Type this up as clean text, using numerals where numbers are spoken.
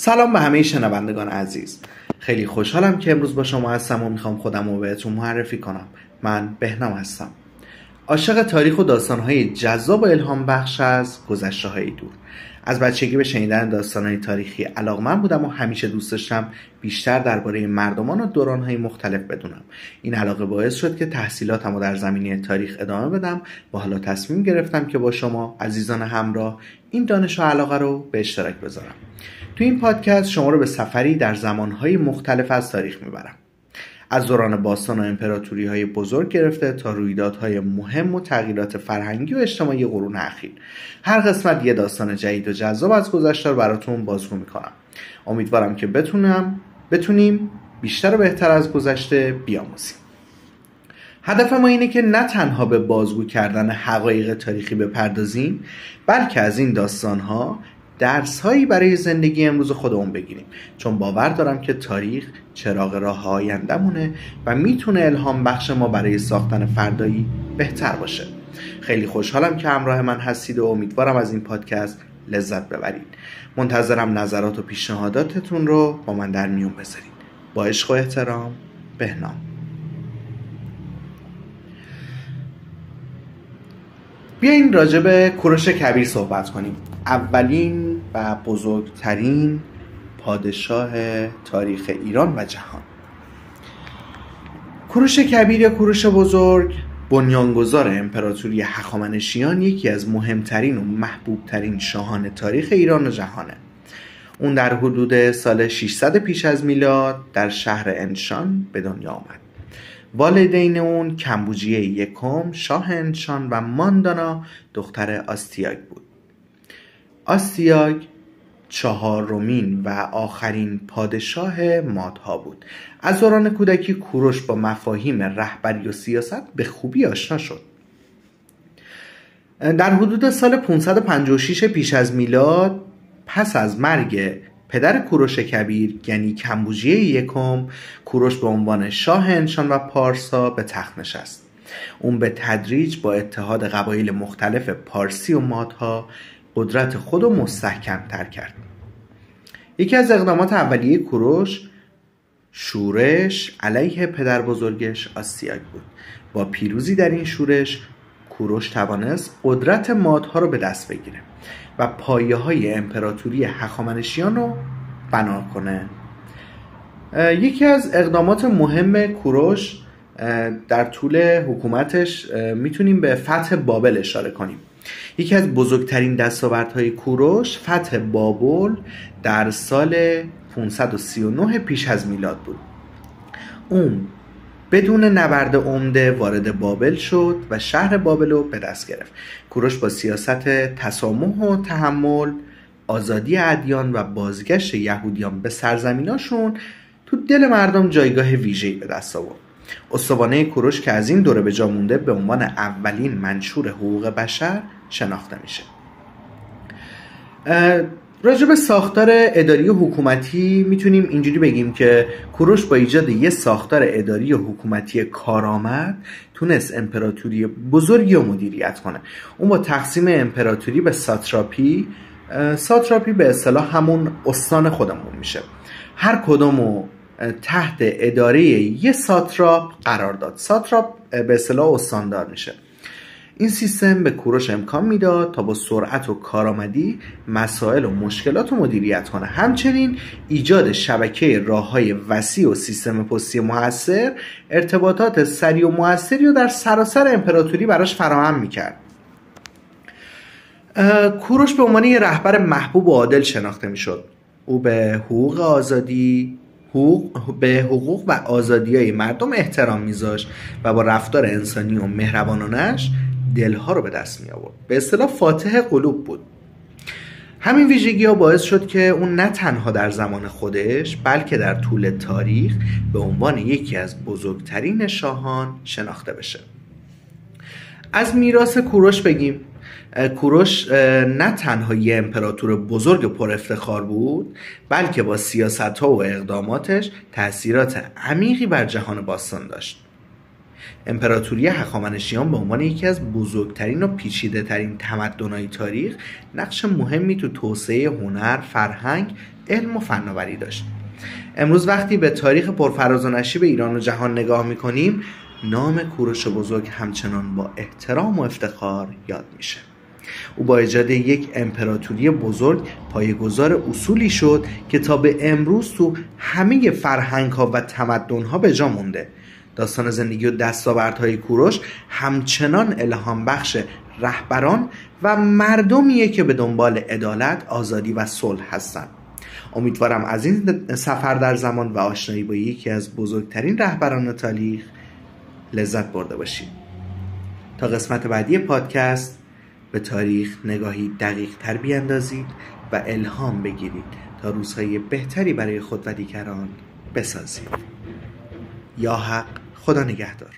سلام به همه شنوندگان عزیز. خیلی خوشحالم که امروز با شما هستم و میخوام خودم رو بهتون معرفی کنم. من بهنام هستم، عاشق تاریخ و داستانهای جذاب و الهام بخش از گذشته‌های دور. از بچگی به شنیدن داستانهای تاریخی علاقه‌مند بودم و همیشه دوست داشتم بیشتر درباره مردمان و دورانهای مختلف بدونم. این علاقه باعث شد که تحصیلاتم رو در زمینه تاریخ ادامه بدم و حالا تصمیم گرفتم که با شما عزیزان همراه این دانش و علاقه رو به اشتراک بذارم. تو این پادکست شما رو به سفری در زمانهای مختلف از تاریخ میبرم، از دوران باستان و امپراتوری‌های بزرگ گرفته تا رویدادهای مهم و تغییرات فرهنگی و اجتماعی قرون اخیر. هر قسمت یه داستان جدید و جذاب از گذشته رو براتون بازگو میکنم. امیدوارم که بتونیم بیشتر و بهتر از گذشته بیاموزیم. هدف ما اینه که نه تنها به بازگو کردن حقایق تاریخی بپردازیم، بلکه از این داستان‌ها درس‌هایی برای زندگی امروز خودمون بگیریم، چون باور دارم که تاریخ چراغ راه آینده‌مونه و میتونه الهام بخش ما برای ساختن فردایی بهتر باشه. خیلی خوشحالم که همراه من هستید و امیدوارم از این پادکست لذت ببرید. منتظرم نظرات و پیشنهاداتتون رو با من در میون بذارید. با عشق و احترام، بهنام. بیاین راجع به کوروش کبیر صحبت کنیم. اولین و بزرگترین پادشاه تاریخ ایران و جهان. کوروش کبیر یا کوروش بزرگ، بنیانگذار امپراتوری هخامنشیان، یکی از مهمترین و محبوبترین شاهان تاریخ ایران و جهانه. اون در حدود سال 600 پیش از میلاد در شهر انشان به دنیا آمد. والدین اون کمبوجیه یکم شاه انشان و ماندانا دختر آستیاگ بود. آستیاگ چهارمین و آخرین پادشاه مادها بود. از دوران کودکی کوروش با مفاهیم رهبری و سیاست به خوبی آشنا شد. در حدود سال 556 پیش از میلاد، پس از مرگ پدر کوروش کبیر یعنی کمبوجیه یکم، کوروش به عنوان شاه انشان و پارسا به تخت نشست. اون به تدریج با اتحاد قبایل مختلف پارسی و مادها قدرت خود رو مستحکم تر کرد. یکی از اقدامات اولیه کوروش شورش علیه پدر بزرگش آستیاگ بود. با پیروزی در این شورش، کوروش توانست قدرت مادها رو به دست بگیره و پایه‌های امپراتوری هخامنشیان رو بنا کنه. یکی از اقدامات مهم کوروش در طول حکومتش میتونیم به فتح بابل اشاره کنیم. یکی از بزرگترین دستاوردهای کوروش فتح بابل در سال 539 پیش از میلاد بود. اون بدون نبرد عمده وارد بابل شد و شهر بابل رو به دست گرفت. کوروش با سیاست تسامح و تحمل، آزادی ادیان و بازگشت یهودیان به سرزمیناشون تو دل مردم جایگاه ویژه‌ای به دست آورد. استوانه کوروش که از این دوره به جا مونده به عنوان اولین منشور حقوق بشر شناخته میشه. راجع به ساختار اداری و حکومتی میتونیم اینجوری بگیم که کوروش با ایجاد یه ساختار اداری و حکومتی کارآمد تونست امپراتوری بزرگی رو مدیریت کنه. اون با تقسیم امپراتوری به ساتراپی به اصطلاح همون استان خودمون میشه، هر کدومو تحت اداره یه ساتراپ قرار داد. ساتراپ به اصطلاح استاندار میشه. این سیستم به کوروش امکان میداد تا با سرعت و کارآمدی مسائل و مشکلات رو مدیریت کنه. همچنین ایجاد شبکه راه‌های وسیع و سیستم پستی موثر ارتباطات سریع و موثری رو در سراسر امپراتوری براش فراهم میکرد. کوروش به عنوان یه رهبر محبوب و عادل شناخته میشد. او به حقوق و آزادی‌های مردم احترام میذاشت و با رفتار انسانی و مهربانانش دلها رو به دست می آورد. به اصطلاح فاتح قلوب بود. همین ویژگی‌ها باعث شد که اون نه تنها در زمان خودش بلکه در طول تاریخ به عنوان یکی از بزرگترین شاهان شناخته بشه. از میراث کوروش بگیم. کوروش نه تنها یه امپراتور بزرگ و پر افتخار بود، بلکه با سیاست‌ها و اقداماتش تأثیرات عمیقی بر جهان باستان داشت. امپراتوری هخامنشیان به عنوان یکی از بزرگترین و پیچیده‌ترین تمدن‌های تاریخ نقش مهمی تو توسعه هنر، فرهنگ، علم و فناوری داشت. امروز وقتی به تاریخ پرفراز و نشیب ایران و جهان نگاه میکنیم، نام کوروش بزرگ همچنان با احترام و افتخار یاد میشه. او با ایجاد یک امپراتوری بزرگ پایه‌گذار اصولی شد که تا به امروز تو همه فرهنگ‌ها و تمدن‌ها به جا مونده. داستان زندگی و دستاوردهای کوروش همچنان الهام بخش رهبران و مردمیه که به دنبال عدالت، آزادی و صلح هستند. امیدوارم از این سفر در زمان و آشنایی با یکی از بزرگترین رهبران تاریخ لذت برده باشید. تا قسمت بعدی پادکست به تاریخ نگاهی دقیق تر بیاندازید و الهام بگیرید تا روزهای بهتری برای خود و دیگران بسازید. یا حق، خدا نگهدار.